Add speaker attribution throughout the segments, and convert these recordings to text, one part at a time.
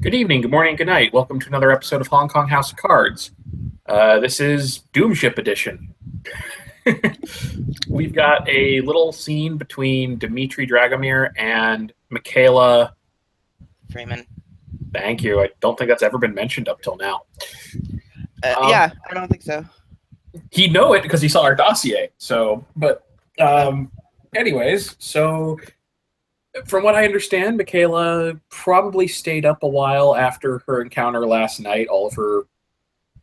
Speaker 1: Good evening, good morning, good night. Welcome to another episode of Hong Kong House of Cards. This is Doomship Edition. We've got a little scene between Dmitry Dragomir and Michaela
Speaker 2: Freeman.
Speaker 1: Thank you. I don't think that's ever been mentioned up till now.
Speaker 2: Yeah, I don't think so.
Speaker 1: He'd know it because he saw our dossier. Anyways, from what I understand, Michaela probably stayed up a while after her encounter last night, all of her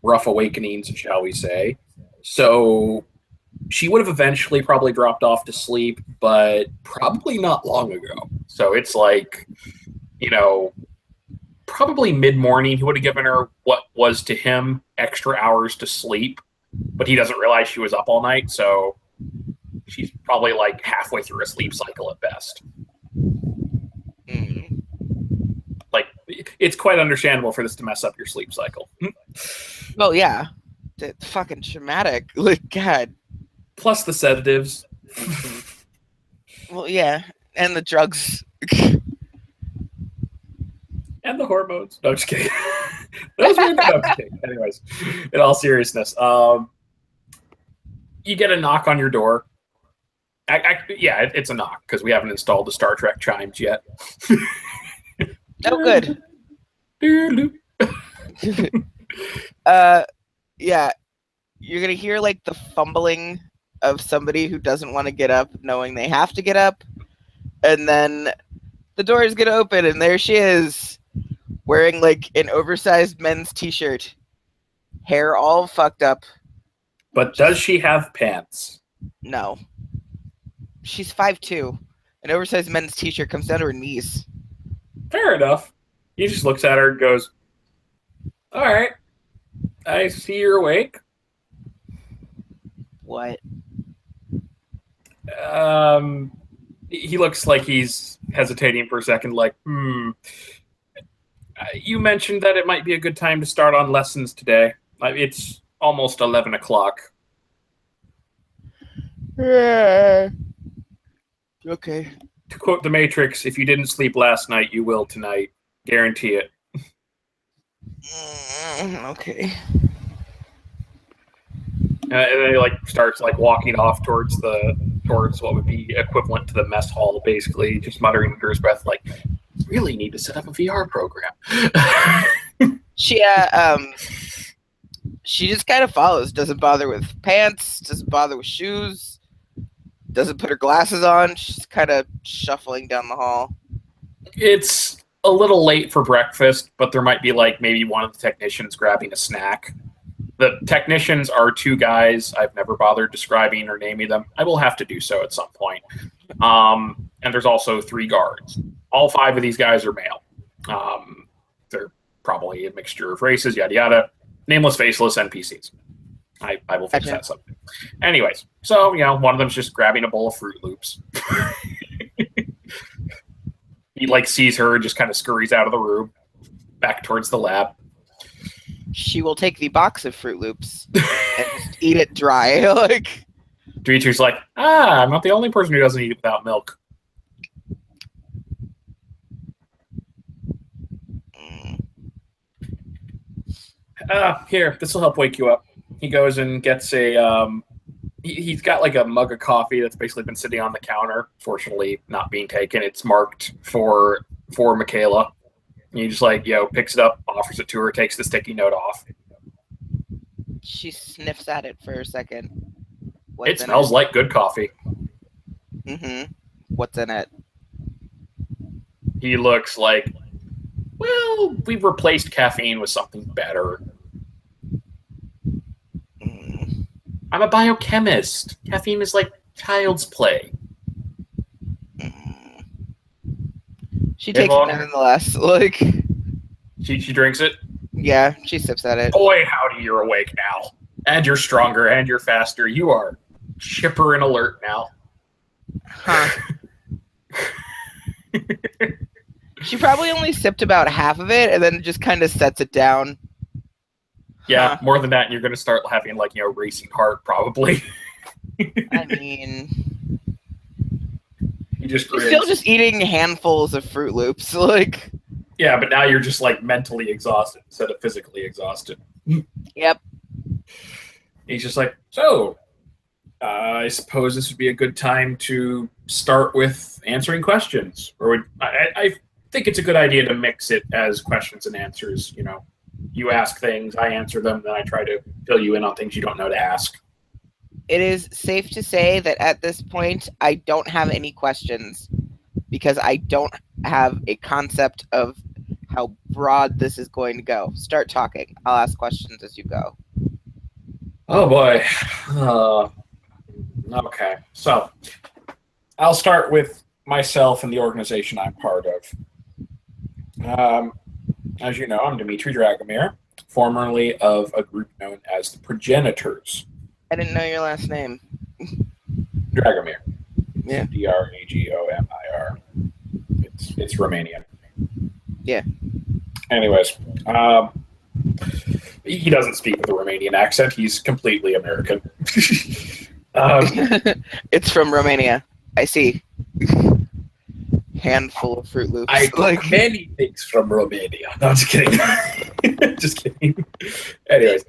Speaker 1: rough awakenings, shall we say. So she would have eventually probably dropped off to sleep, but probably not long ago. So it's like, probably mid-morning. He would have given her what was to him extra hours to sleep, but he doesn't realize she was up all night, so she's probably like halfway through a sleep cycle at best. Like, it's quite understandable for this to mess up your sleep cycle.
Speaker 2: Well, yeah. It's fucking traumatic. Like, God.
Speaker 1: Plus the sedatives.
Speaker 2: Well, yeah. And the drugs.
Speaker 1: And the hormones. No, just kidding. That was weird. No, just kidding. Anyways, in all seriousness, you get a knock on your door. It's a knock because we haven't installed the Star Trek chimes yet.
Speaker 2: Oh, good. Yeah. You're going to hear, like, the fumbling of somebody who doesn't want to get up, knowing they have to get up. And then the door is going to open, and there she is, wearing, like, an oversized men's t-shirt. Hair all fucked up.
Speaker 1: But does she have pants?
Speaker 2: No. She's 5'2". An oversized men's t-shirt comes down to her knees.
Speaker 1: Fair enough. He just looks at her and goes, all right, I see you're awake.
Speaker 2: What?
Speaker 1: He looks like he's hesitating for a second, like, you mentioned that it might be a good time to start on lessons today. It's almost 11 o'clock.
Speaker 2: Okay.
Speaker 1: To quote The Matrix, if you didn't sleep last night, you will tonight. Guarantee it.
Speaker 2: Okay.
Speaker 1: And then he starts walking off towards what would be equivalent to the mess hall, basically, just muttering under his breath, like, really need to set up a VR program.
Speaker 2: She just kind of follows. Doesn't bother with pants. Doesn't bother with shoes. Doesn't put her glasses on. She's kind of shuffling down the hall.
Speaker 1: It's a little late for breakfast, but there might be maybe one of the technicians grabbing a snack. The technicians are two guys. I've never bothered describing or naming them. I will have to do so at some point. And there's also 3 guards. All 5 of these guys are male. They're probably a mixture of races, yada yada. Nameless, faceless NPCs. I will fix that someday. Anyways, so, one of them's just grabbing a bowl of Fruit Loops. He sees her and just kind of scurries out of the room, back towards the lab.
Speaker 2: She will take the box of Fruit Loops and just eat it dry.
Speaker 1: Dimitri's like, I'm not the only person who doesn't eat it without milk. Here, this will help wake you up. He goes and gets he's got a mug of coffee that's basically been sitting on the counter, fortunately not being taken. It's marked for Michaela. And he just picks it up, offers it to her, takes the sticky note off.
Speaker 2: She sniffs at it for a second.
Speaker 1: It smells like good coffee.
Speaker 2: Mm-hmm. What's in it?
Speaker 1: He looks like, well, we've replaced caffeine with something better. I'm a biochemist. Caffeine is like child's play.
Speaker 2: She takes it nonetheless.
Speaker 1: She drinks it?
Speaker 2: Yeah, she sips at it.
Speaker 1: Boy, howdy, you're awake now. And you're stronger and you're faster. You are chipper and alert now.
Speaker 2: Huh. She probably only sipped about half of it and then just kind of sets it down.
Speaker 1: Yeah, more than that, and you're going to start having racing heart probably.
Speaker 2: I mean,
Speaker 1: you just
Speaker 2: still just eating handfuls of Fruit Loops,
Speaker 1: Yeah, but now you're just like mentally exhausted instead of physically exhausted.
Speaker 2: Yep.
Speaker 1: He's just like, so I suppose this would be a good time to start with answering questions. Or I think it's a good idea to mix it as questions and answers. You know, you ask things, I answer them, then I try to fill you in on things you don't know to ask.
Speaker 2: It is safe to say that at this point, I don't have any questions because I don't have a concept of how broad this is going to go. Start talking. I'll ask questions as you go.
Speaker 1: Oh boy. Okay, so I'll start with myself and the organization I'm part of. As you know, I'm Dmitry Dragomir, formerly of a group known as the Progenitors.
Speaker 2: I didn't know your last name.
Speaker 1: Dragomir.
Speaker 2: Yeah.
Speaker 1: Dragomir. It's Romanian.
Speaker 2: Yeah.
Speaker 1: Anyways, he doesn't speak with a Romanian accent. He's completely American.
Speaker 2: It's from Romania. I see. Handful of Fruit Loops.
Speaker 1: I took many things from Romania. No, I'm just kidding. Just kidding. Anyways,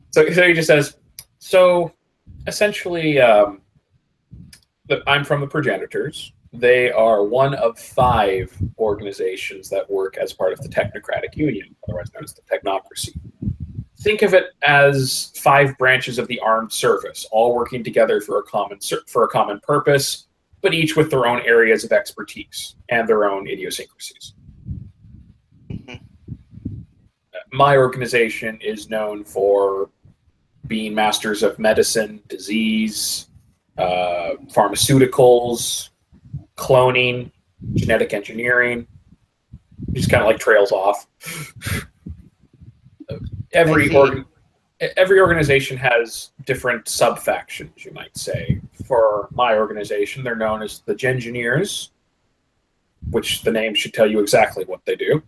Speaker 1: so he just says, so essentially, I'm from the Progenitors. They are one of 5 organizations that work as part of the Technocratic Union, otherwise known as the Technocracy. Think of it as 5 branches of the armed service, all working together for a common purpose, but each with their own areas of expertise and their own idiosyncrasies.
Speaker 2: Mm-hmm.
Speaker 1: My organization is known for being masters of medicine, disease, pharmaceuticals, cloning, genetic engineering. Just kind of like trails off. Every organization has different sub-factions, you might say. For my organization, they're known as the Gengineers, which the name should tell you exactly what they do.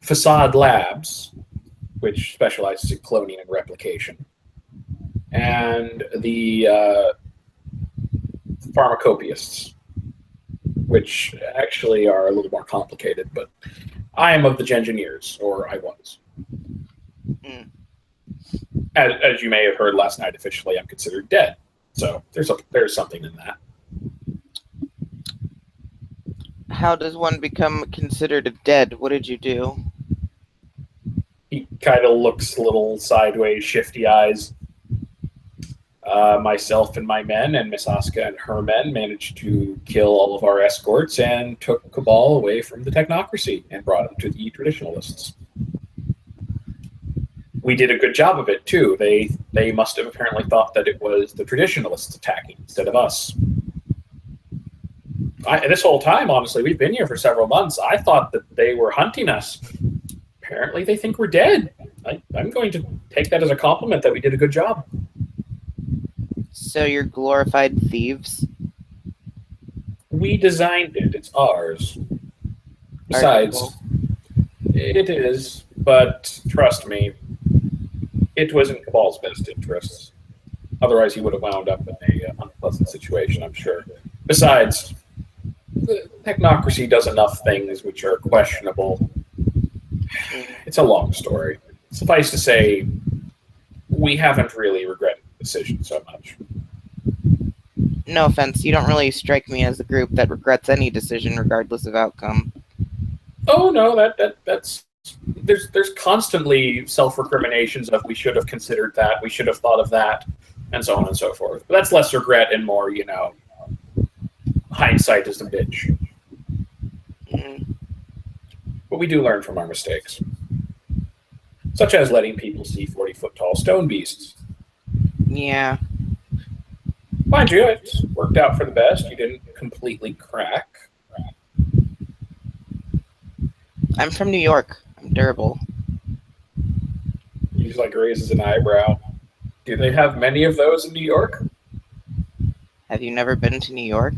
Speaker 1: Facade Labs, which specializes in cloning and replication. And the Pharmacopiasts, which actually are a little more complicated, but I am of the Gengineers, or I was.
Speaker 2: Mm.
Speaker 1: As you may have heard last night, officially I'm considered dead. So there's something in that.
Speaker 2: How does one become considered dead? What did you do?
Speaker 1: He kind of looks a little sideways, shifty eyes. Myself and my men, and Miss Asuka and her men, managed to kill all of our escorts and took Cabal away from the Technocracy and brought them to the Traditionalists. We did a good job of it, too. They must have apparently thought that it was the Traditionalists attacking instead of us. This whole time, honestly, we've been here for several months. I thought that they were hunting us. Apparently, they think we're dead. I'm going to take that as a compliment that we did a good job.
Speaker 2: So you're glorified thieves?
Speaker 1: We designed it. It's ours. Besides, it is, but trust me, it was in Cabal's best interests. Otherwise, he would have wound up in an unpleasant situation, I'm sure. Besides, the Technocracy does enough things which are questionable. It's a long story. Suffice to say, we haven't really regretted the decision so much.
Speaker 2: No offense, you don't really strike me as a group that regrets any decision regardless of outcome.
Speaker 1: Oh no, that's there's constantly self-recriminations of we should have considered that, we should have thought of that, and so on and so forth. But that's less regret and more, hindsight is a bitch.
Speaker 2: Mm-hmm.
Speaker 1: But we do learn from our mistakes. Such as letting people see 40-foot-tall stone beasts.
Speaker 2: Yeah.
Speaker 1: Mind you, it worked out for the best. You didn't completely crack.
Speaker 2: I'm from New York. I'm durable.
Speaker 1: He's raises an eyebrow. Do they have many of those in New York?
Speaker 2: Have you never been to New York?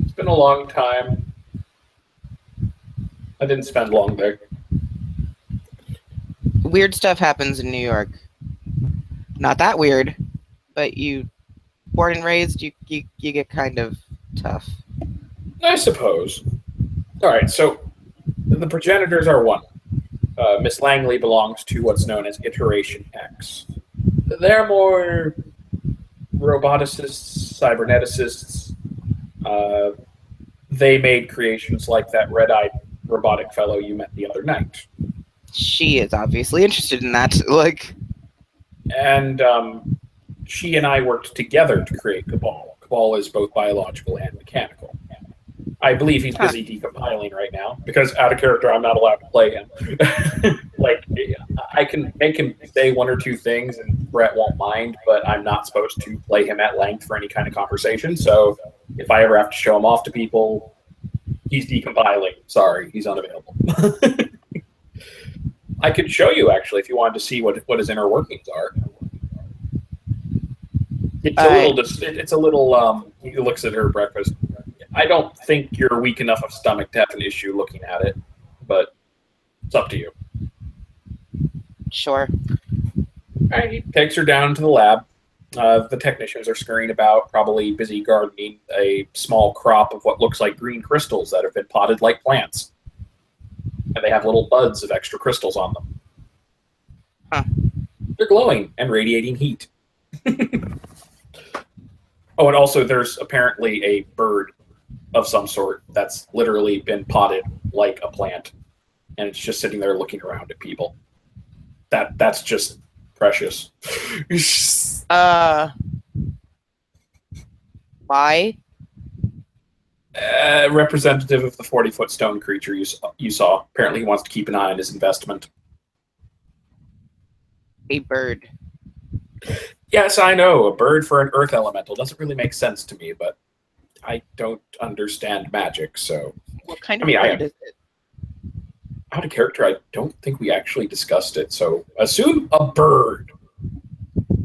Speaker 1: It's been a long time. I didn't spend long there.
Speaker 2: Weird stuff happens in New York. Not that weird, but you, born and raised, you get kind of tough.
Speaker 1: I suppose. All right, so the progenitors are one. Miss Langley belongs to what's known as Iteration X. They're more roboticists, cyberneticists. They made creations like that red-eyed robotic fellow you met the other night.
Speaker 2: She is obviously interested in that.
Speaker 1: And she and I worked together to create Cabal. Cabal is both biological and mechanical. I believe he's busy decompiling right now because out of character, I'm not allowed to play him. I can make him say one or two things and Brett won't mind, but I'm not supposed to play him at length for any kind of conversation. So if I ever have to show him off to people, he's decompiling. Sorry, he's unavailable. I could show you actually if you wanted to see what his inner workings are. It's a little. He looks at her breakfast. I don't think you're weak enough of stomach to have an issue looking at it, but it's up to you.
Speaker 2: Sure.
Speaker 1: All right, he takes her down to the lab. The technicians are scurrying about, probably busy gardening a small crop of what looks like green crystals that have been potted like plants. And they have little buds of extra crystals on them.
Speaker 2: Huh.
Speaker 1: They're glowing and radiating heat. Oh, and also there's apparently a bird of some sort that's literally been potted like a plant, and it's just sitting there looking around at people. That's just precious.
Speaker 2: Why?
Speaker 1: Representative of the 40-foot stone creature you saw. Apparently he wants to keep an eye on his investment.
Speaker 2: A bird.
Speaker 1: Yes, I know. A bird for an earth elemental doesn't really make sense to me, but I don't understand magic, so...
Speaker 2: What kind of bird is it?
Speaker 1: Out of character, I don't think we actually discussed it, so assume a bird.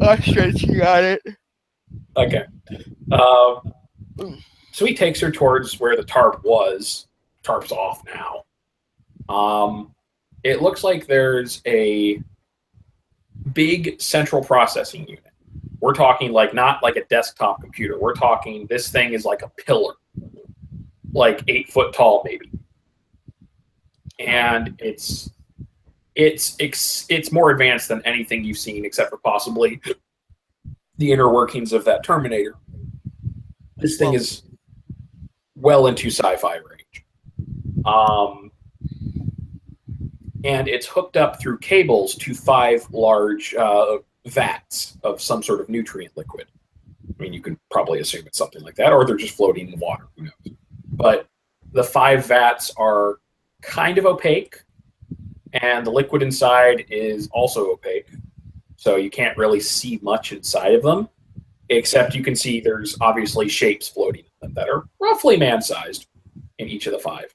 Speaker 2: I'm stretching on it.
Speaker 1: Okay. So he takes her towards where the tarp was. Tarp's off now. It looks like there's a big central processing unit. We're talking not like a desktop computer. We're talking this thing is like a pillar, like 8 foot tall, maybe. And it's more advanced than anything you've seen, except for possibly the inner workings of that Terminator. This thing is well into sci-fi range. And it's hooked up through cables to 5 large vats of some sort of nutrient liquid. I mean, you can probably assume it's something like that, or they're just floating in the water. Who knows? But the 5 vats are kind of opaque, and the liquid inside is also opaque. So you can't really see much inside of them, except you can see there's obviously shapes floating in them that are roughly man-sized in each of the 5.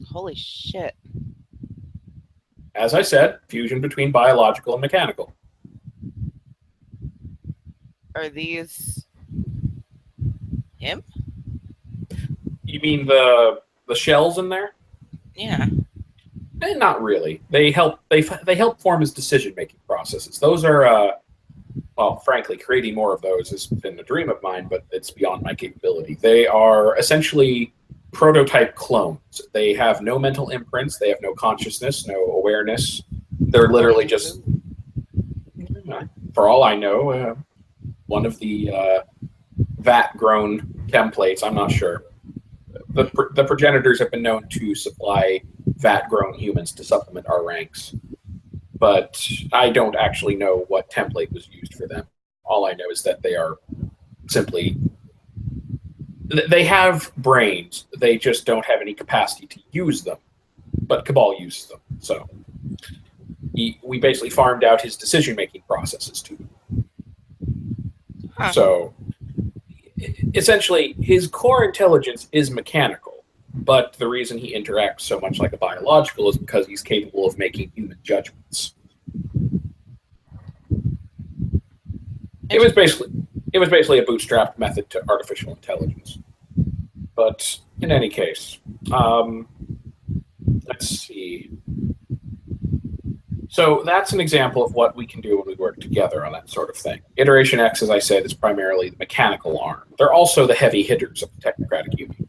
Speaker 2: Holy shit.
Speaker 1: As I said, fusion between biological and mechanical.
Speaker 2: Are these him?
Speaker 1: You mean the shells in there?
Speaker 2: Yeah.
Speaker 1: Not really. They help form his decision-making processes. Those are well, frankly, creating more of those has been a dream of mine, but it's beyond my capability. They are essentially prototype clones. They have no mental imprints. They have no consciousness, no awareness. They're literally just, for all I know, one of the vat-grown templates. I'm not sure. The progenitors have been known to supply vat-grown humans to supplement our ranks, but I don't actually know what template was used for them. All I know is that they are simply... They have brains. They just don't have any capacity to use them. But Cabal uses them. So we basically farmed out his decision-making processes to him. Huh. So essentially, his core intelligence is mechanical. But the reason he interacts so much like a biological is because he's capable of making human judgments. It was basically a bootstrapped method to artificial intelligence. But in any case, let's see. So that's an example of what we can do when we work together on that sort of thing. Iteration X, as I said, is primarily the mechanical arm. They're also the heavy hitters of the Technocratic Union.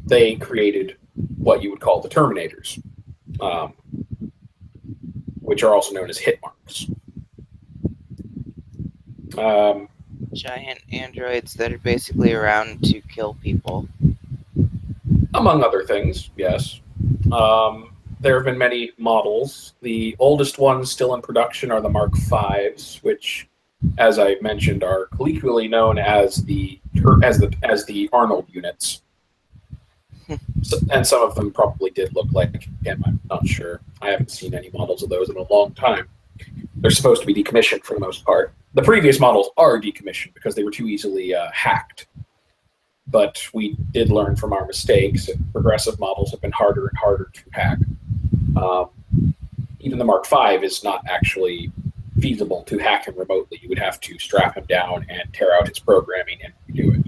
Speaker 1: they created what you would call the Terminators, um, which are also known as hit marks.
Speaker 2: Giant androids that are basically around to kill people.
Speaker 1: Among other things, yes. There have been many models. The oldest ones still in production are the Mark Fives, which, as I mentioned, are colloquially known as the Arnold units. And some of them probably did look like him. I'm not sure. I haven't seen any models of those in a long time. They're supposed to be decommissioned for the most part. The previous models are decommissioned because they were too easily hacked. But we did learn from our mistakes, and progressive models have been harder and harder to hack. Even the Mark V is not actually feasible to hack him remotely. You would have to strap him down and tear out his programming and redo it.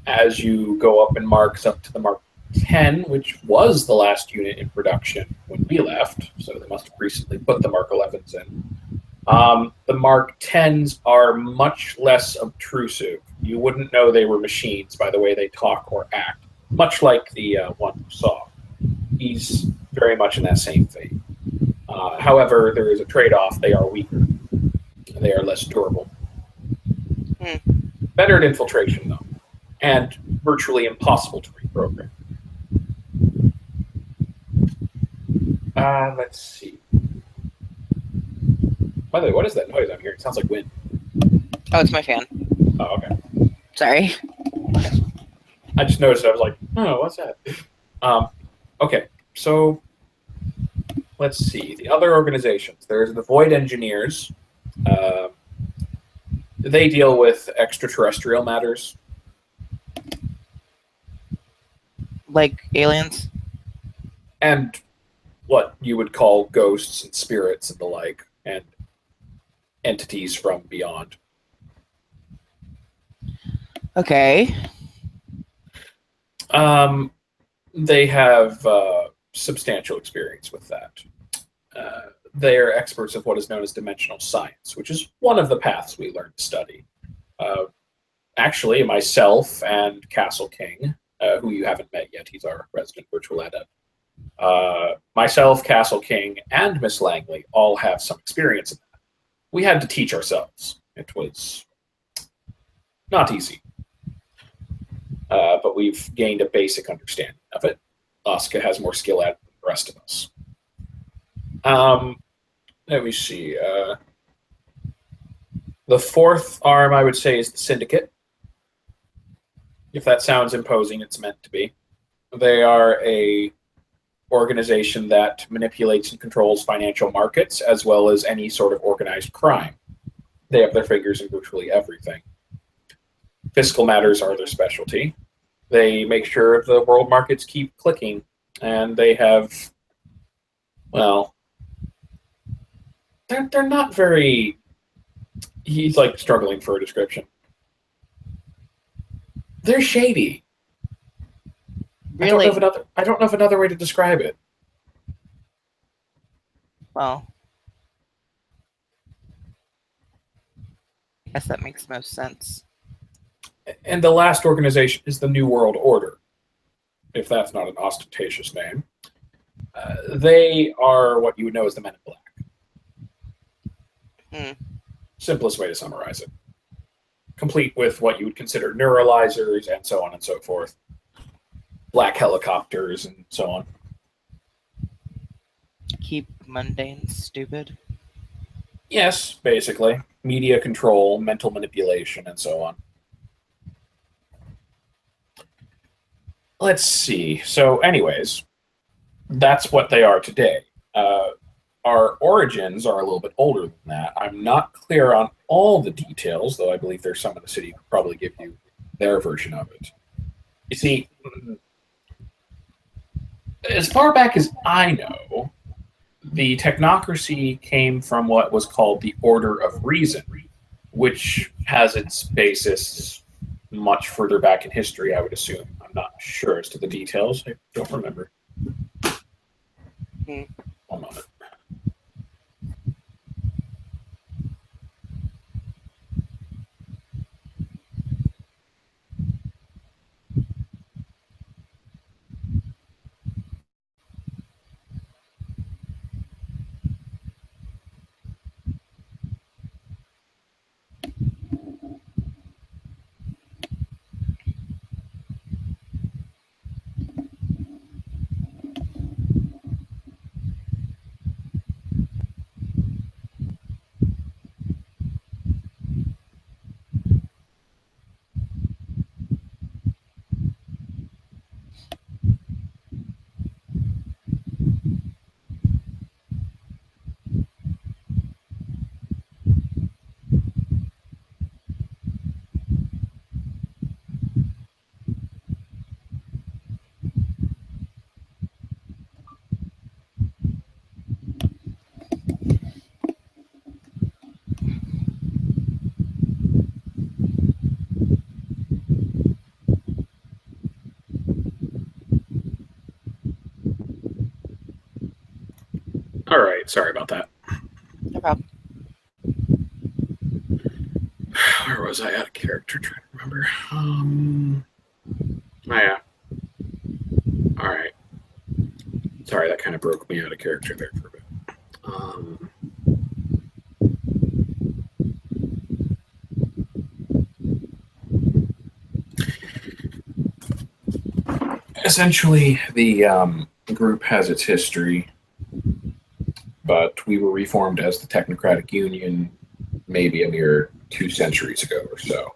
Speaker 1: As you go up in marks up to the Mark 10, which was the last unit in production when we left, so they must have recently put the Mark 11s in. The Mark 10s are much less obtrusive. You wouldn't know they were machines by the way they talk or act, much like the one you saw. He's very much in that same vein. However, there is a trade-off. They are weaker. They are less durable. Better at infiltration, though, and virtually impossible to reprogram. Let's see. By the way, what is that noise I'm hearing? It sounds like wind.
Speaker 2: Oh, it's my fan.
Speaker 1: Oh, okay.
Speaker 2: Sorry.
Speaker 1: I just noticed. I was like, oh, what's that? Okay, so let's see. The other organizations. There's the Void Engineers. They deal with extraterrestrial matters.
Speaker 2: Like aliens?
Speaker 1: And what you would call ghosts and spirits and the like, and entities from beyond.
Speaker 2: Okay.
Speaker 1: They have substantial experience with that. They are experts of what is known as dimensional science, which is one of the paths we learn to study. Actually, myself and Castle King, who you haven't met yet, he's our resident virtual adept. Myself, Castle King, and Miss Langley all have some experience in that. We had to teach ourselves. It was not easy. But we've gained a basic understanding of it. Asuka has more skill at it than the rest of us. Let me see. The fourth arm, I would say, is the Syndicate. If that sounds imposing, it's meant to be. They are a organization that manipulates and controls financial markets as well as any sort of organized crime. They have their fingers in virtually everything. Fiscal matters are their specialty. They make sure the world markets keep clicking, and they have, well, they're not very. He's like struggling for a description. They're shady.
Speaker 2: Really?
Speaker 1: I don't know of another way to describe it.
Speaker 2: Well, I guess that makes most sense.
Speaker 1: And the last organization is the New World Order, if that's not an ostentatious name. They are what you would know as the Men in Black. Simplest way to summarize it. Complete with what you would consider neuralizers and so on and so forth. Black helicopters and so on.
Speaker 2: Keep mundane stupid.
Speaker 1: Yes, basically. Media control, mental manipulation, and so on. Let's see. So, anyways, that's what they are today. Our origins are a little bit older than that. I'm not clear on all the details, though I believe there's some in the city who could probably give you their version of it. You see, as far back as I know, the technocracy came from what was called the Order of Reason, which has its basis much further back in history, I would assume. I'm not sure as to the details. I don't remember. One moment. right. Sorry about that.
Speaker 2: No problem.
Speaker 1: Where was I out of character? Trying to remember. Oh yeah. All right. Sorry, that kind of broke me out of character there for a bit. Essentially, the group has its history, but we were reformed as the Technocratic Union maybe a mere 2 centuries ago or so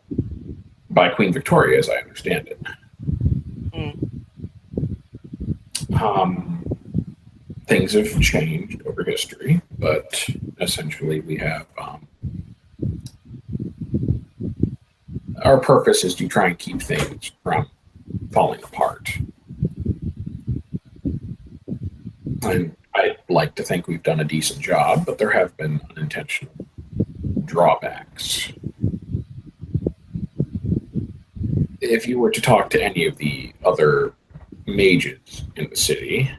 Speaker 1: by Queen Victoria, as I understand it. Things have changed over history, but essentially we have our purpose is to try and keep things from falling apart. And I'd like to think we've done a decent job, but there have been unintentional drawbacks. If you were to talk to any of the other mages in the city,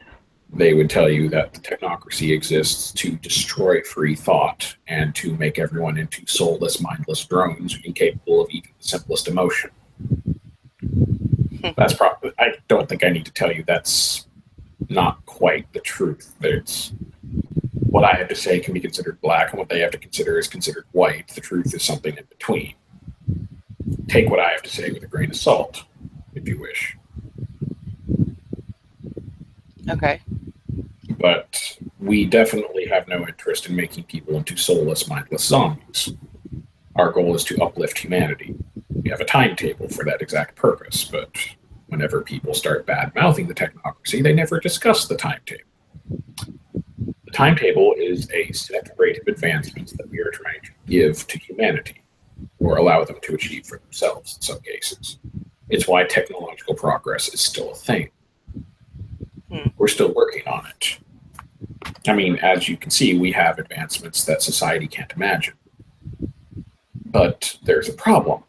Speaker 1: they would tell you that the technocracy exists to destroy free thought and to make everyone into soulless, mindless drones incapable of even the simplest emotion. That's probably, I don't think I need to tell you that's not quite the truth. It's what I have to say can be considered black, and what they have to consider is considered white. The truth is something in between. Take what I have to say with a grain of salt, if you wish.
Speaker 2: Okay.
Speaker 1: But we definitely have no interest in making people into soulless, mindless zombies. Our goal is to uplift humanity. We have a timetable for that exact purpose, but whenever people start bad-mouthing the technocracy, they never discuss the timetable. The timetable is a set rate of advancements that we are trying to give to humanity, or allow them to achieve for themselves in some cases. It's why technological progress is still a thing. We're still working on it. I mean, as you can see, we have advancements that society can't imagine. But there's a problem.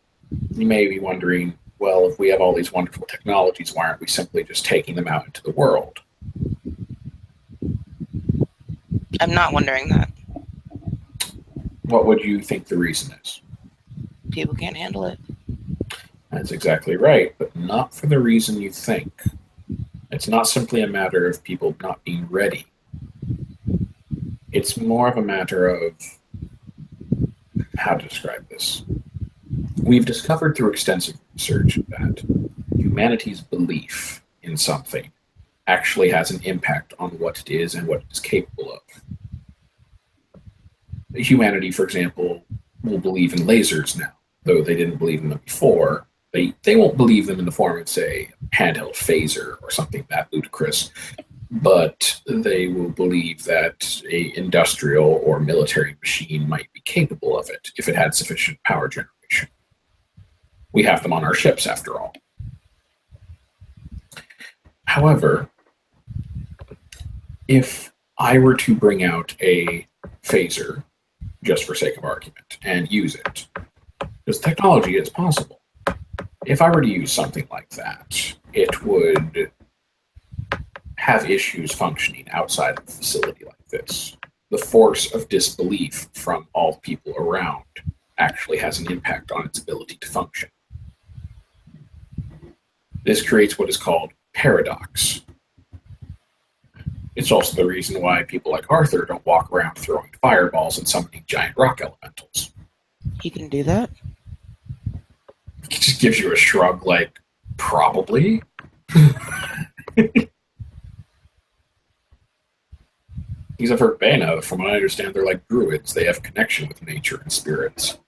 Speaker 1: You may be wondering, well, if we have all these wonderful technologies, why aren't we simply just taking them out into the world?
Speaker 2: I'm not wondering that.
Speaker 1: What would you think the reason is?
Speaker 2: People can't handle it.
Speaker 1: That's exactly right, but not for the reason you think. It's not simply a matter of people not being ready. It's more of a matter of how to describe this. We've discovered through extensive research that humanity's belief in something actually has an impact on what it is and what it is capable of. Humanity, for example, will believe in lasers now, though they didn't believe in them before. They won't believe them in the form of, say, handheld phaser or something that ludicrous, but they will believe that a industrial or military machine might be capable of it if it had sufficient power generation. We have them on our ships, after all. However, if I were to bring out a phaser, just for sake of argument, and use it, because technology is possible. If I were to use something like that, it would have issues functioning outside of a facility like this. The force of disbelief from all people around actually has an impact on its ability to function. This creates what is called paradox. It's also the reason why people like Arthur don't walk around throwing fireballs and summoning giant rock elementals.
Speaker 2: He can do that?
Speaker 1: He just gives you a shrug like, probably? He's a verbena. From what I understand, they're like druids. They have connection with nature and spirits.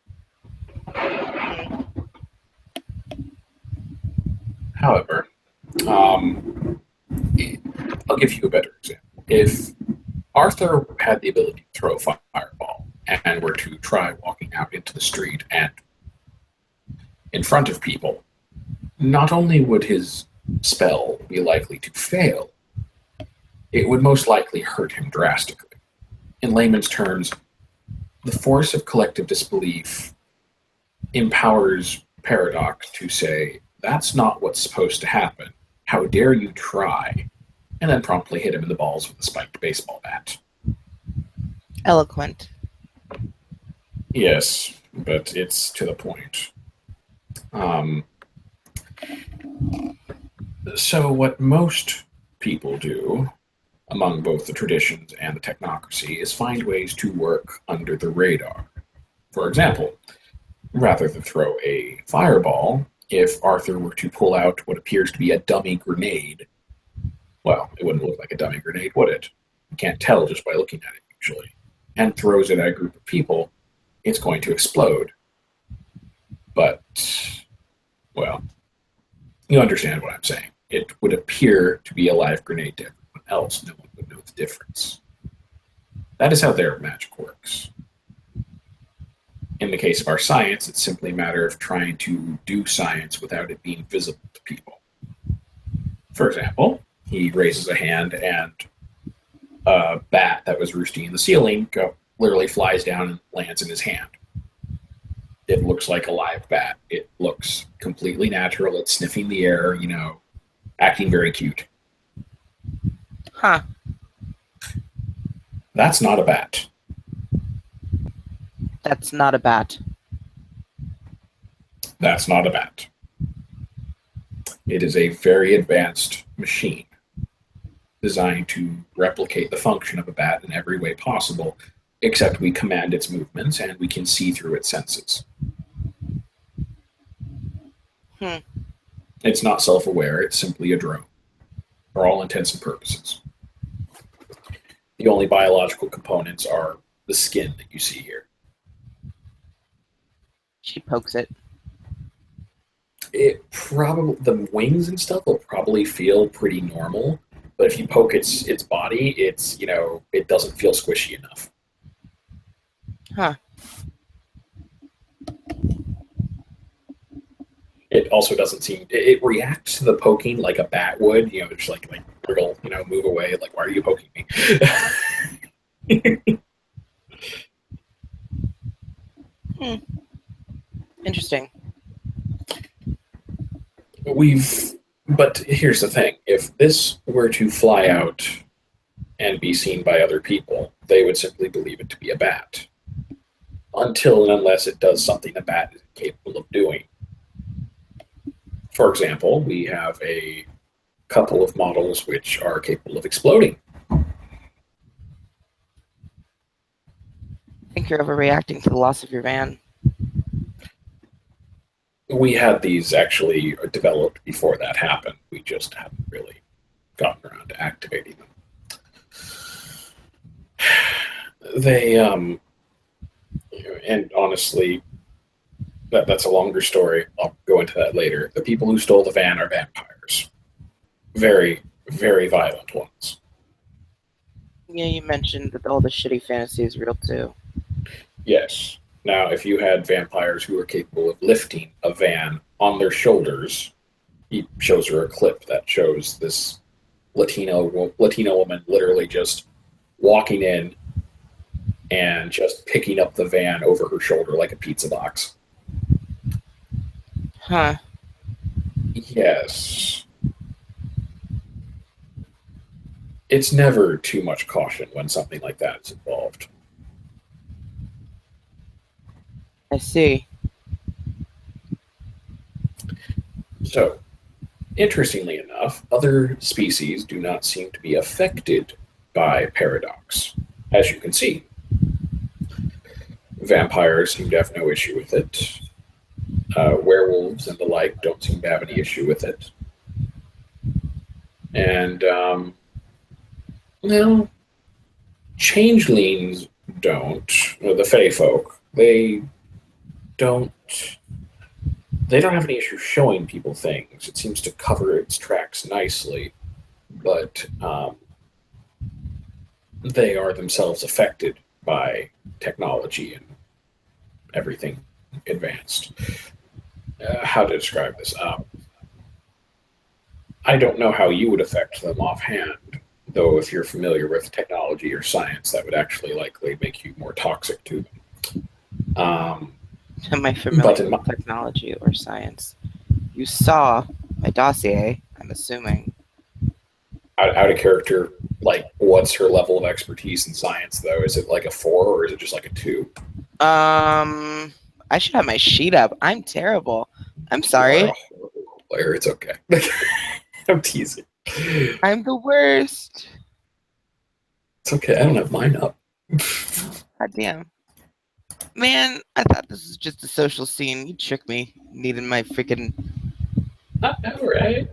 Speaker 1: However, I'll give you a better example. If Arthur had the ability to throw a fireball and were to try walking out into the street and in front of people, not only would his spell be likely to fail, it would most likely hurt him drastically. In layman's terms, the force of collective disbelief empowers Paradox to say, that's not what's supposed to happen. How dare you try? And then promptly hit him in the balls with a spiked baseball bat.
Speaker 2: Eloquent.
Speaker 1: Yes, but it's to the point. Um, so, what most people do, among both the traditions and the technocracy, is find ways to work under the radar. For example, rather than throw a fireball, if Arthur were to pull out what appears to be a dummy grenade, well, it wouldn't look like a dummy grenade, would it? You can't tell just by looking at it, usually. And throws it at a group of people, it's going to explode. But, well, you understand what I'm saying. It would appear to be a live grenade to everyone else. No one would know the difference. That is how their magic works. In the case of our science, it's simply a matter of trying to do science without it being visible to people. For example, he raises a hand and a bat that was roosting in the ceiling literally flies down and lands in his hand. It looks like a live bat. It looks completely natural. It's sniffing the air, acting very cute.
Speaker 2: Huh.
Speaker 1: That's not a bat.
Speaker 2: That's not a bat.
Speaker 1: That's not a bat. It is a very advanced machine designed to replicate the function of a bat in every way possible, except we command its movements and we can see through its senses. It's not self-aware, it's simply a drone, for all intents and purposes. The only biological components are the skin that you see here.
Speaker 2: She pokes it.
Speaker 1: It probably, the wings and stuff will probably feel pretty normal, but if you poke its body, it's, it doesn't feel squishy enough.
Speaker 2: Huh.
Speaker 1: It also doesn't seem, it reacts to the poking like a bat would, just like wriggle, move away, like, why are you poking me?
Speaker 2: Interesting.
Speaker 1: But here's the thing, if this were to fly out and be seen by other people, they would simply believe it to be a bat. Until and unless it does something a bat is capable of doing. For example, we have a couple of models which are capable of exploding.
Speaker 2: I think you're overreacting to the loss of your van.
Speaker 1: We had these actually developed before that happened. We just haven't really gotten around to activating them. They, and honestly, that's a longer story. I'll go into that later. The people who stole the van are vampires. Very, very violent ones.
Speaker 2: Yeah, you mentioned that all the shitty fantasy is real too.
Speaker 1: Yes. Now, if you had vampires who were capable of lifting a van on their shoulders, he shows her a clip that shows this Latino woman literally just walking in and just picking up the van over her shoulder like a pizza box.
Speaker 2: Huh.
Speaker 1: Yes. It's never too much caution when something like that is involved.
Speaker 2: I see.
Speaker 1: So, interestingly enough, other species do not seem to be affected by paradox, as you can see. Vampires seem to have no issue with it. Werewolves and the like don't seem to have any issue with it. And, changelings don't. The Fae folk, they don't have any issue showing people things. It seems to cover its tracks nicely, but they are themselves affected by technology and everything advanced. How to describe this? I don't know how you would affect them offhand, though if you're familiar with technology or science, that would actually likely make you more toxic to them.
Speaker 2: Am I familiar with technology or science? You saw my dossier, I'm assuming.
Speaker 1: Out of character, Like, what's her level of expertise in science, though? Is it like a 4 or is it just like a 2?
Speaker 2: I should have my sheet up. I'm terrible. I'm
Speaker 1: You are
Speaker 2: sorry.
Speaker 1: a horrible player. It's okay. I'm teasing.
Speaker 2: I'm the worst.
Speaker 1: It's okay. I don't have mine up.
Speaker 2: God damn. Man, I thought this was just a social scene. You tricked me. Needing my freaking.
Speaker 1: All right.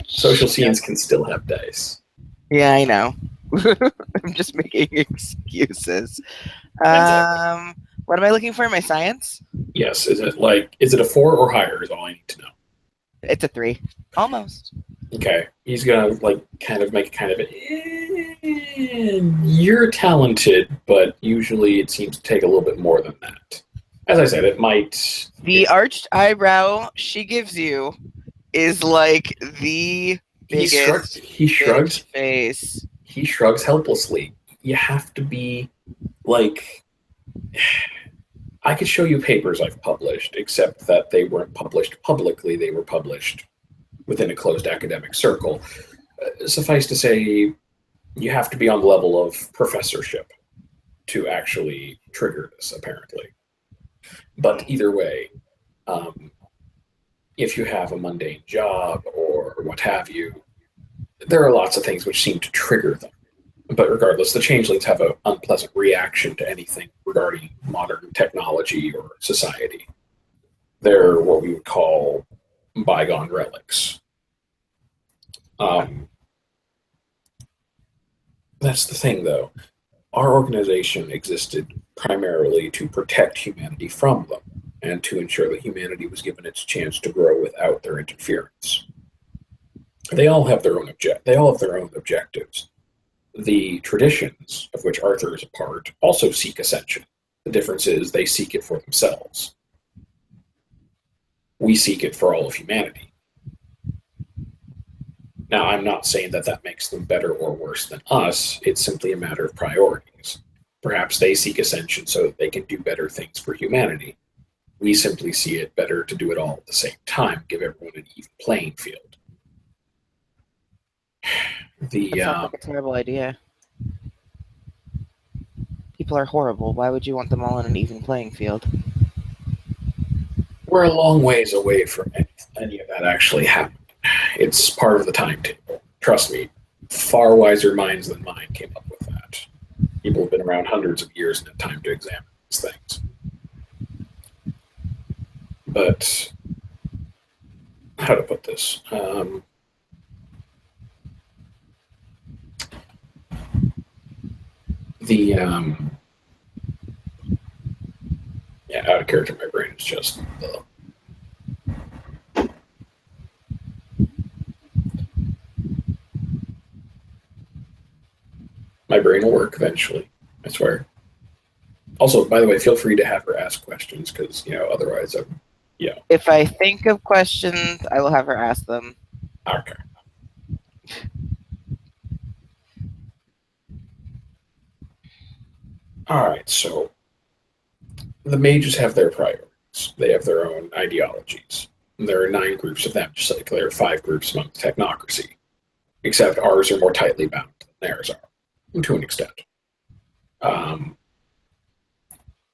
Speaker 1: Social scenes can still have dice.
Speaker 2: Yeah, I know. I'm just making excuses.
Speaker 1: Exactly.
Speaker 2: What am I looking for in my science?
Speaker 1: Yes. Is it a 4 or higher? Is all I need to know.
Speaker 2: It's a 3. Almost.
Speaker 1: Okay. He's gonna kind of make kind of you're talented, but usually it seems to take a little bit more than that. As I said, it might.
Speaker 2: The arched eyebrow she gives you is like the biggest
Speaker 1: He shrugs.
Speaker 2: Face.
Speaker 1: He shrugs helplessly. You have to be like. I could show you papers I've published, except that they weren't published publicly. They were published within a closed academic circle. Suffice to say, you have to be on the level of professorship to actually trigger this, apparently. But either way, if you have a mundane job or what have you, there are lots of things which seem to trigger them. But regardless, the changelings have an unpleasant reaction to anything regarding modern technology or society. They're what we would call bygone relics. That's the thing, though. Our organization existed primarily to protect humanity from them and to ensure that humanity was given its chance to grow without their interference. They all have their own objectives. The traditions, of which Arthur is a part, also seek ascension. The difference is they seek it for themselves. We seek it for all of humanity. Now, I'm not saying that makes them better or worse than us. It's simply a matter of priorities. Perhaps they seek ascension so that they can do better things for humanity. We simply see it better to do it all at the same time, give everyone an even playing field.
Speaker 2: That sounds like a terrible idea. People are horrible. Why would you want them all in an even playing field?
Speaker 1: We're a long ways away from any of that actually happening. It's part of the timetable. Trust me, far wiser minds than mine came up with that. People have been around hundreds of years and had time to examine these things. But how to put this? Out of character, my brain is just. My brain will work eventually, I swear. Also, by the way, feel free to have her ask questions because, otherwise,
Speaker 2: If I think of questions, I will have her ask them.
Speaker 1: Okay. All right, so the mages have their priorities. They have their own ideologies. There are 9 groups of them, just like there are 5 groups among the technocracy. Except ours are more tightly bound than theirs are, to an extent.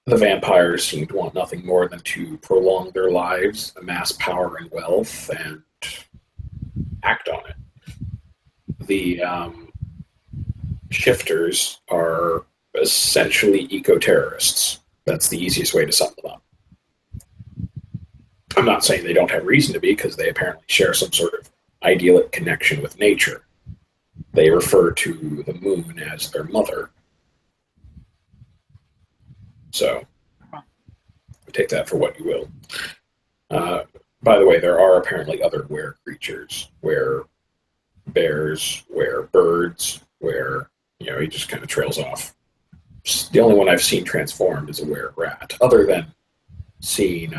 Speaker 1: The vampires seem to want nothing more than to prolong their lives, amass power and wealth, and act on it. The shifters are essentially eco-terrorists. That's the easiest way to sum them up. I'm not saying they don't have reason to be, because they apparently share some sort of idyllic connection with nature. They refer to the moon as their mother. So, take that for what you will. By the way, there are apparently other were creatures, were bears, were birds, where, he just kind of trails off. The only one I've seen transformed is a were rat, other than seeing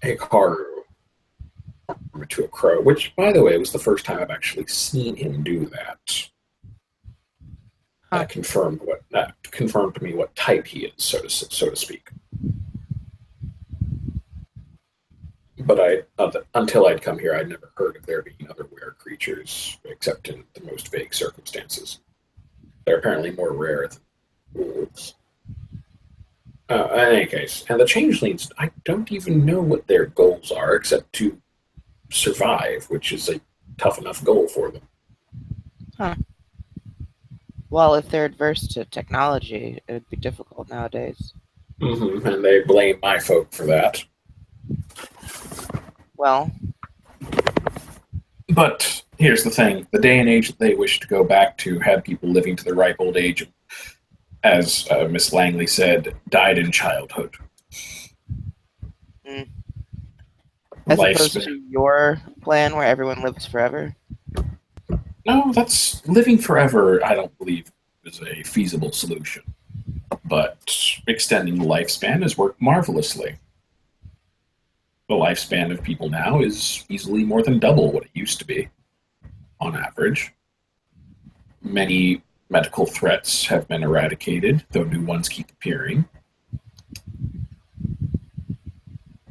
Speaker 1: Hikaru to a crow, which, by the way, was the first time I've actually seen him do that. That confirmed to me what type he is, so to speak. But until I'd come here, I'd never heard of there being other were creatures, except in the most vague circumstances. They're apparently more rare than wolves. In any case, and the changelings, I don't even know what their goals are, except to survive, which is a tough enough goal for them.
Speaker 2: Huh. Well, if they're adverse to technology, it would be difficult nowadays.
Speaker 1: And they blame my folk for that.
Speaker 2: Well,
Speaker 1: but here's the thing. The day and age that they wish to go back to had people living to the ripe old age, as Miss Langley said, died in childhood.
Speaker 2: As opposed to your plan where everyone lives forever?
Speaker 1: No, that's living forever, I don't believe is a feasible solution. But extending the lifespan has worked marvelously. The lifespan of people now is easily more than double what it used to be, on average. Many medical threats have been eradicated, though new ones keep appearing.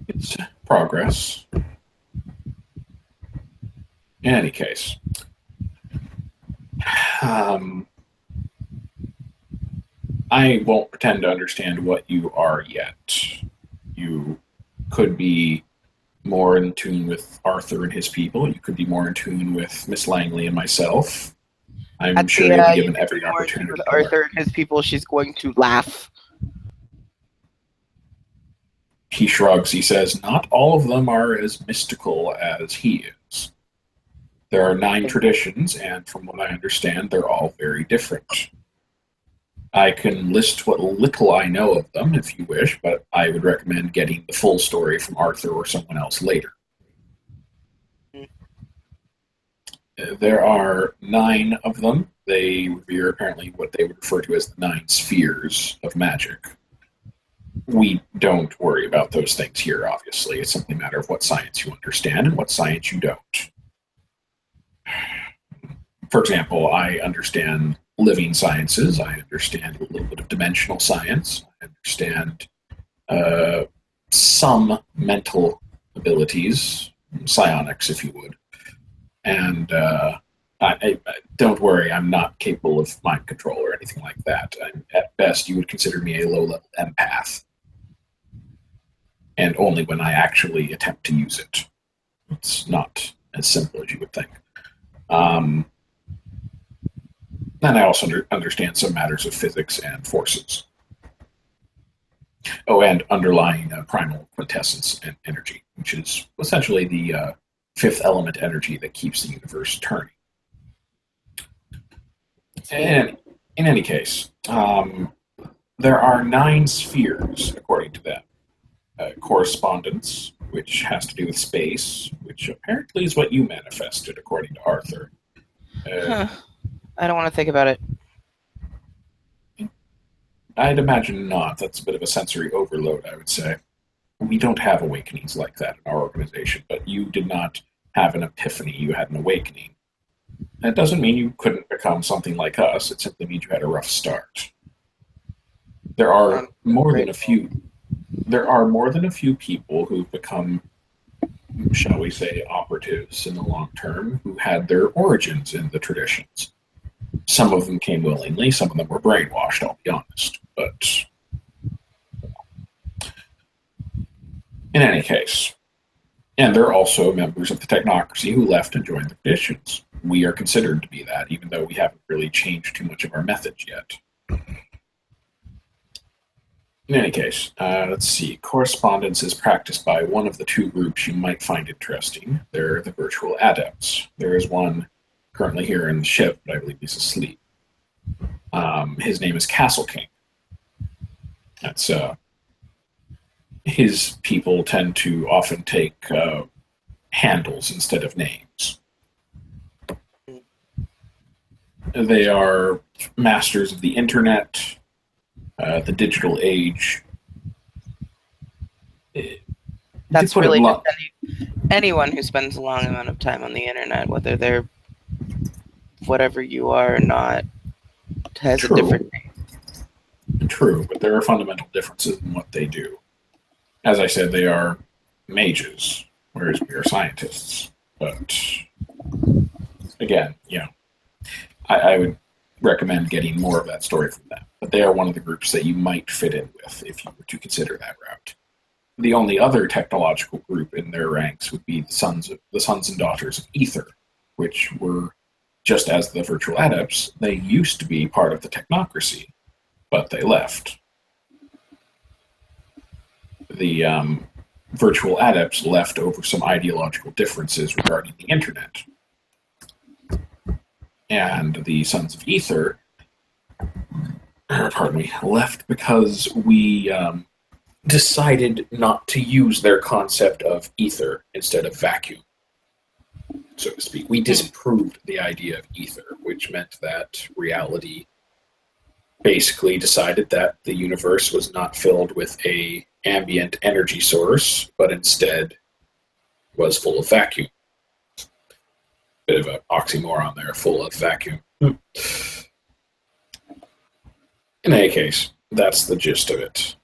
Speaker 1: It's progress. In any case, I won't pretend to understand what you are yet. You could be more in tune with Arthur and his people. You could be more in tune with Miss Langley and myself. I'm sure you'll be given every opportunity.
Speaker 2: With Arthur and his people, she's going to laugh.
Speaker 1: He shrugs. He says, not all of them are as mystical as he is. There are 9 traditions, and from what I understand, they're all very different. I can list what little I know of them, if you wish, but I would recommend getting the full story from Arthur or someone else later. There are 9 of them. They revere apparently what they would refer to as the 9 spheres of magic. We don't worry about those things here, obviously. It's simply a matter of what science you understand and what science you don't. For example, I understand living sciences. I understand a little bit of dimensional science. I understand some mental abilities, psionics, if you would. And I don't worry, I'm not capable of mind control or anything like that. At best, you would consider me a low-level empath. And only when I actually attempt to use it. It's not as simple as you would think. And I also understand some matters of physics and forces. Oh, and underlying primal quintessence and energy, which is essentially the fifth element energy that keeps the universe turning. And in any case, there are 9 spheres, according to them. Correspondence, which has to do with space, which apparently is what you manifested, according to Arthur.
Speaker 2: I don't want to think about it.
Speaker 1: I'd imagine not. That's a bit of a sensory overload, I would say. We don't have awakenings like that in our organization, but you did not have an epiphany. You had an awakening. That doesn't mean you couldn't become something like us. It simply means you had a rough start. There are more than a few people who've become, shall we say, operatives in the long term who had their origins in the traditions. Some of them came willingly, some of them were brainwashed, I'll be honest. But in any case, and they're also members of the technocracy who left and joined the traditions. We are considered to be that, even though we haven't really changed too much of our methods yet. In any case, let's see. Correspondence is practiced by one of the 2 groups you might find interesting. They're the virtual adepts. There is one currently here in the ship, but I believe he's asleep. His name is Castle King. That's his people tend to often take handles instead of names. They are masters of the internet, the digital age.
Speaker 2: That's really just anyone who spends a long amount of time on the internet, whether they're whatever you are or not, has a different name.
Speaker 1: True, but there are fundamental differences in what they do. As I said, they are mages. whereas we are scientists. But again, I would recommend getting more of that story from them. But they are one of the groups that you might fit in with if you were to consider that route. The only other technological group in their ranks would be the sons and daughters of Ether, which were, just as the virtual adepts, they used to be part of the technocracy, but they left. The virtual adepts left over some ideological differences regarding the internet. And the Sons of Ether, left because we decided not to use their concept of ether instead of vacuum, so to speak. We disproved the idea of ether, which meant that reality basically decided that the universe was not filled with a ambient energy source, but instead was full of vacuum. Bit of an oxymoron there, full of vacuum. In any case, that's the gist of it.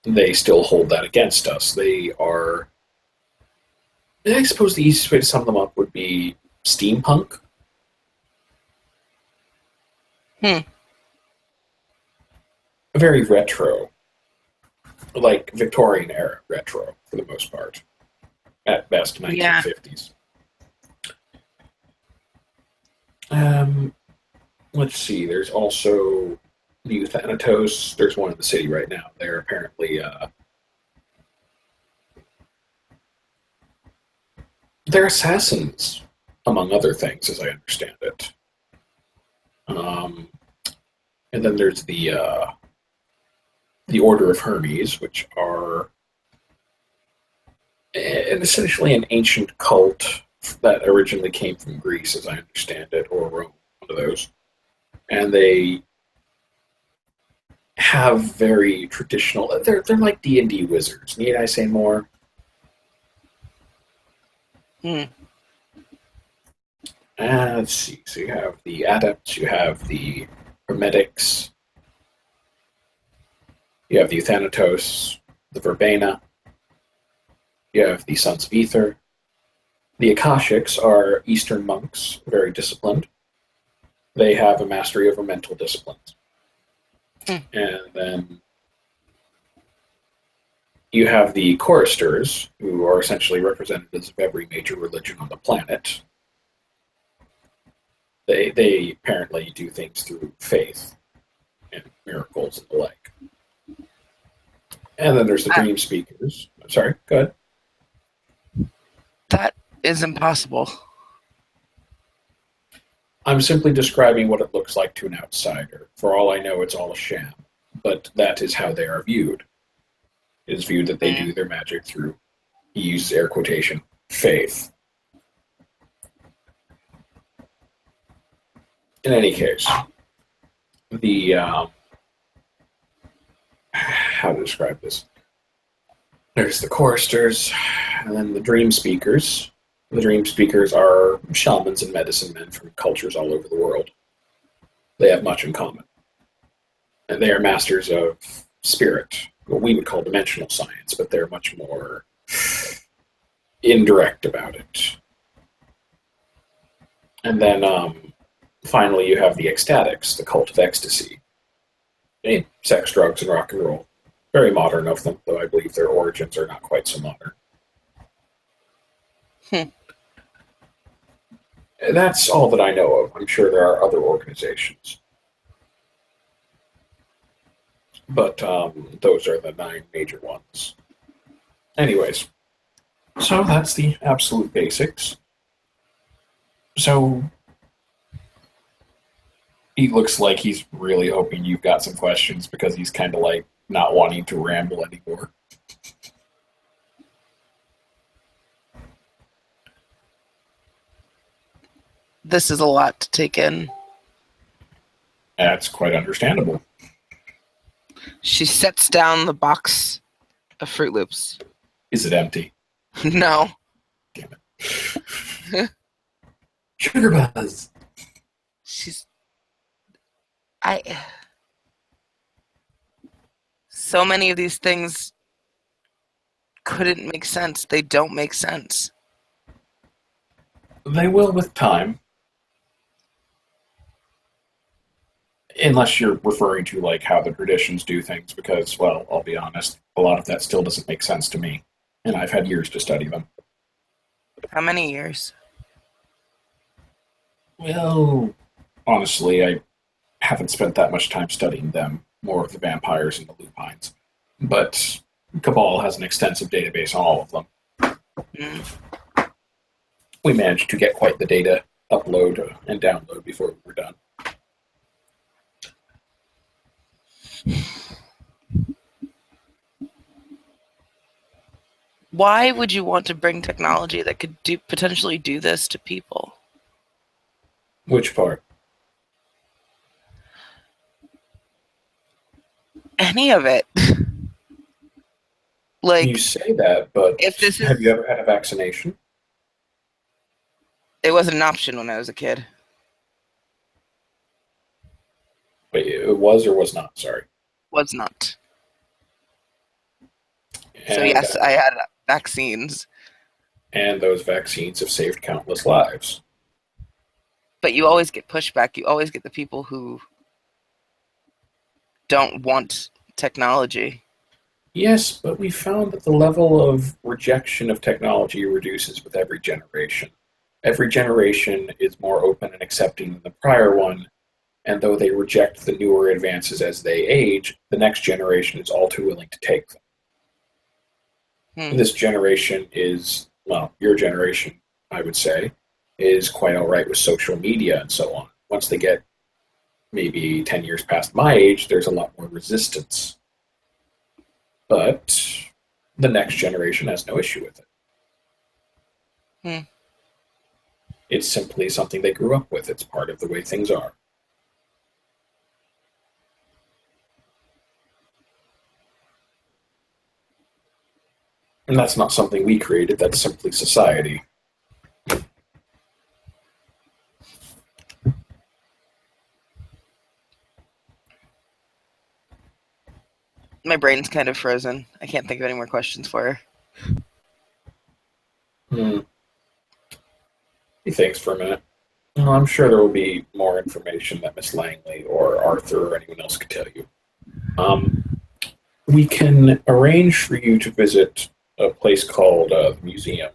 Speaker 1: They still hold that against us. They are... I suppose the easiest way to sum them up would be steampunk. Very retro. Like Victorian era retro, for the most part. At best, 1950s. Let's see, there's also the Thanatos. There's one in the city right now. They're apparently... they're assassins, among other things, as I understand it. And then there's the Order of Hermes, which are essentially an ancient cult that originally came from Greece, as I understand it, or Rome, one of those. And they have very traditional... They're like D&D wizards. Need I say more? Let's see. So you have the Adepts, you have the Hermetics, you have the Thanatos, the Verbena, you have the Sons of Ether. The Akashics are Eastern monks, very disciplined. They have a mastery over mental disciplines. And then you have the Choristers, who are essentially representatives of every major religion on the planet. They apparently do things through faith and miracles and the like. And then there's the Dream Speakers. Sorry, go ahead.
Speaker 2: That is impossible.
Speaker 1: I'm simply describing what it looks like to an outsider. For all I know, it's all a sham. But that is how they are viewed. It is viewed that they do their magic through, he uses air quotation, faith. In any case, the... how to describe this? There's the Choristers, and then the Dream Speakers. The Dream Speakers are shamans and medicine men from cultures all over the world. They have much in common. And they are masters of spirit, what we would call dimensional science, but they're much more indirect about it. And then finally you have the Ecstatics, the cult of ecstasy. Sex, drugs, and rock and roll. Very modern of them, though I believe their origins are not quite so modern. That's all that I know of. I'm sure there are other organizations. But those are the 9 major ones. Anyways, so that's the absolute basics. So he looks like he's really hoping you've got some questions because he's kind of like not wanting to ramble anymore.
Speaker 2: This is a lot to take in.
Speaker 1: That's quite understandable.
Speaker 2: She sets down the box of Fruit Loops.
Speaker 1: Is it empty?
Speaker 2: No.
Speaker 1: Damn it. Sugar Buzz.
Speaker 2: So many of these things couldn't make sense. They don't make sense.
Speaker 1: They will with time. Unless you're referring to like how the traditions do things, because, well, I'll be honest, a lot of that still doesn't make sense to me, and I've had years to study them.
Speaker 2: How many years?
Speaker 1: Well, honestly, I haven't spent that much time studying them, more of the vampires and the lupines. But Cabal has an extensive database on all of them.
Speaker 2: Mm.
Speaker 1: We managed to get quite the data upload and download before we were done.
Speaker 2: Why would you want to bring technology that could potentially do this to people?
Speaker 1: Which part?
Speaker 2: Any of it. Like,
Speaker 1: you say that, but
Speaker 2: if this is,
Speaker 1: have you ever had a vaccination?
Speaker 2: It wasn't an option when I was a kid.
Speaker 1: Wait, it was or was not? Sorry.
Speaker 2: Was not.
Speaker 1: And,
Speaker 2: so yes, I had vaccines.
Speaker 1: And those vaccines have saved countless lives.
Speaker 2: But you always get pushback. You always get the people who don't want technology.
Speaker 1: Yes, but we found that the level of rejection of technology reduces with every generation. Every generation is more open and accepting than the prior one, and though they reject the newer advances as they age, the next generation is all too willing to take them. This generation is, well, your generation, I would say, is quite all right with social media and so on. Once they get maybe 10 years past my age, there's a lot more resistance. But the next generation has no issue with it. It's simply something they grew up with. It's part of the way things are. And that's not something we created, that's simply society.
Speaker 2: My brain's kind of frozen. I can't think of any more questions for her.
Speaker 1: Thanks for a minute. Well, I'm sure there will be more information that Miss Langley or Arthur or anyone else could tell you. We can arrange for you to visit a place called the Museum.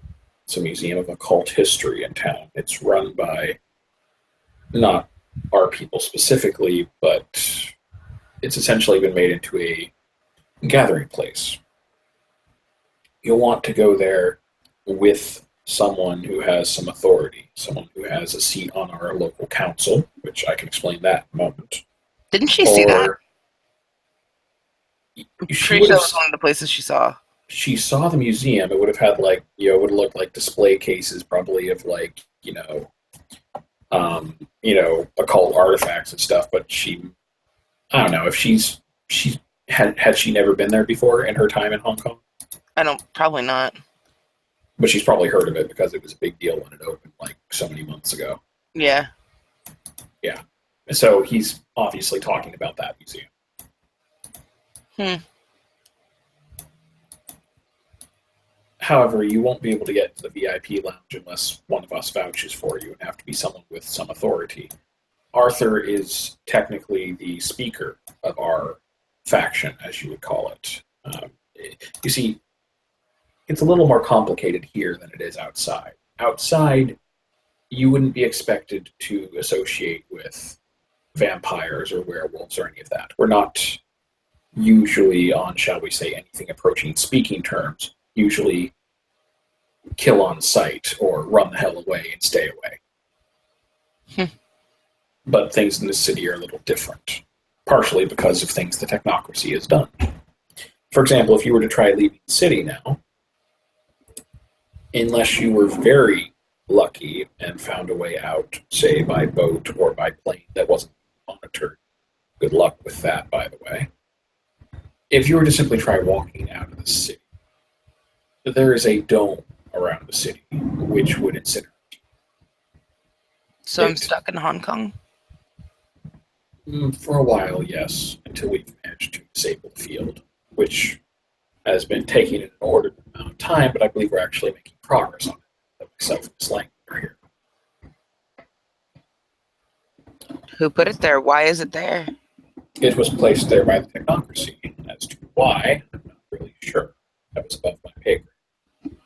Speaker 1: It's a museum of occult history in town. It's run by not our people specifically, but it's essentially been made into a gathering place. You'll want to go there with someone who has some authority, someone who has a seat on our local council, which I can explain that in a moment.
Speaker 2: Didn't she see that? I'm pretty sure that was one of the places she saw.
Speaker 1: She saw the museum. It would have had it would have looked like display cases, probably of occult artifacts and stuff. But I don't know if had she never been there before in her time in Hong Kong?
Speaker 2: Probably not.
Speaker 1: But she's probably heard of it because it was a big deal when it opened so many months ago.
Speaker 2: Yeah.
Speaker 1: Yeah. So he's obviously talking about that museum. However, you won't be able to get to the VIP lounge unless one of us vouches for you and have to be someone with some authority. Arthur is technically the speaker of our faction, as you would call it. You see, it's a little more complicated here than it is outside. Outside, you wouldn't be expected to associate with vampires or werewolves or any of that. We're not usually on, shall we say, anything approaching speaking terms. Usually kill on sight or run the hell away and stay away. But things in this city are a little different, partially because of things the technocracy has done. For example, if you were to try leaving the city now, unless you were very lucky and found a way out, say by boat or by plane that wasn't monitored, good luck with that, by the way. If you were to simply try walking out of the city, there is a dome around the city which would incinerate you.
Speaker 2: So I'm stuck in Hong Kong?
Speaker 1: For a while, yes, until we've managed to disable the field, which has been taking an inordinate amount of time, but I believe we're actually making progress on it. Myself and Slang are here.
Speaker 2: Who put it there? Why is it there?
Speaker 1: It was placed there by the technocracy. As to why, I'm not really sure. That was above my pay grade.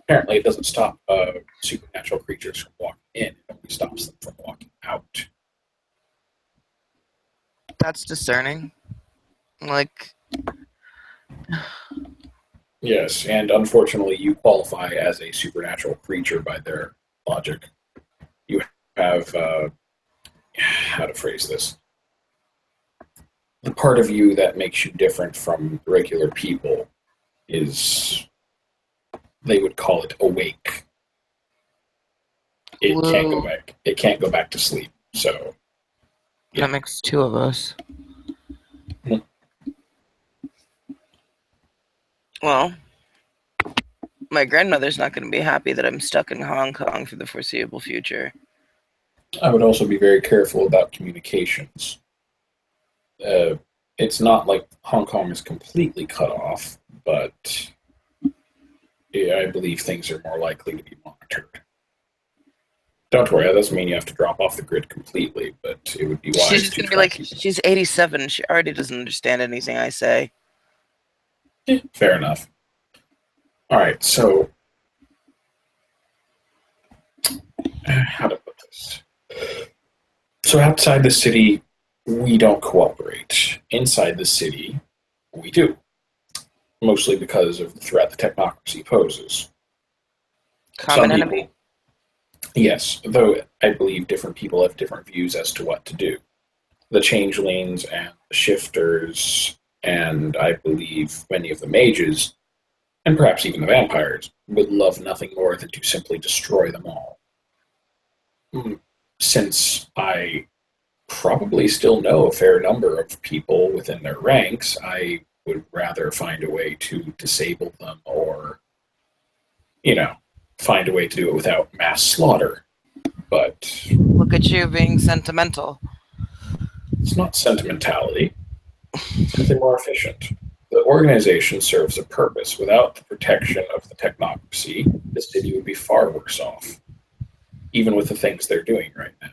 Speaker 1: Apparently, it doesn't stop supernatural creatures from walking in. It only stops them from walking out.
Speaker 2: That's discerning. Like,
Speaker 1: Yes, and unfortunately, you qualify as a supernatural creature by their logic. You have, how to phrase this? The part of you that makes you different from regular people is, they would call it awake. It can't go back. It can't go back to sleep. So
Speaker 2: that makes two of us. Well, my grandmother's not going to be happy that I'm stuck in Hong Kong for the foreseeable future.
Speaker 1: I would also be very careful about communications. It's not like Hong Kong is completely cut off, but I believe things are more likely to be monitored. Don't worry, that doesn't mean you have to drop off the grid completely, but it would be wise.
Speaker 2: She's just going to be like, she's 87. She already doesn't understand anything I say.
Speaker 1: Fair enough. All right, so how to put this? So outside the city, we don't cooperate. Inside the city, we do. Mostly because of the threat the technocracy poses.
Speaker 2: Common enemy?
Speaker 1: Yes, though I believe different people have different views as to what to do. The changelings and the shifters, and I believe many of the mages, and perhaps even the vampires, would love nothing more than to simply destroy them all. Since I probably still know a fair number of people within their ranks, I would rather find a way to disable them or, find a way to do it without mass slaughter. But
Speaker 2: look at you being sentimental.
Speaker 1: It's not sentimentality. It's simply more efficient. The organization serves a purpose. Without the protection of the technocracy, the city would be far worse off, even with the things they're doing right now.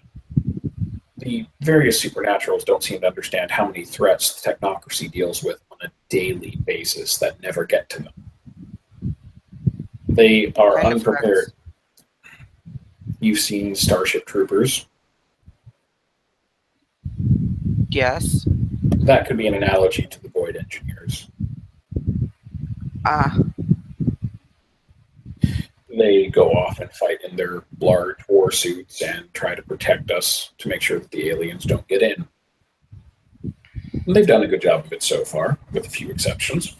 Speaker 1: The various supernaturals don't seem to understand how many threats the technocracy deals with on a daily basis that never get to them. They are unprepared. You've seen Starship Troopers.
Speaker 2: Yes.
Speaker 1: That could be an analogy to the Void Engineers. They go off and fight in their large war suits and try to protect us to make sure that the aliens don't get in. And they've done a good job of it so far, with a few exceptions.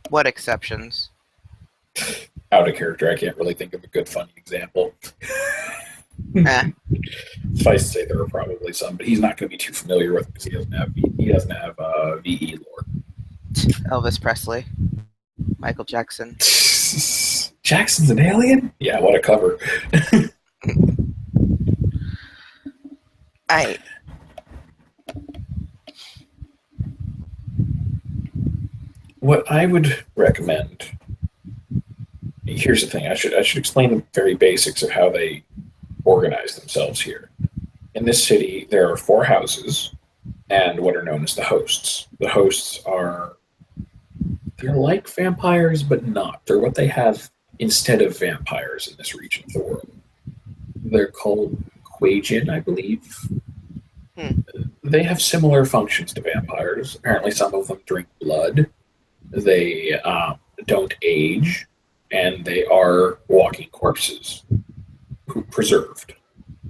Speaker 2: What exceptions?
Speaker 1: Out of character, I can't really think of a good, funny example. Suffice to say, there are probably some, but he's not going to be too familiar with it because he doesn't have VE lore.
Speaker 2: Elvis Presley, Michael Jackson.
Speaker 1: Jackson's an alien? Yeah, what a cover. What I would recommend. Here's the thing. I should explain the very basics of how they organize themselves here. In this city, there are 4 houses and what are known as the hosts. The hosts they're like vampires, but not. They're what they have instead of vampires in this region of the world. They're called Quajin, I believe. They have similar functions to vampires. Apparently some of them drink blood. They don't age. And they are walking corpses, preserved.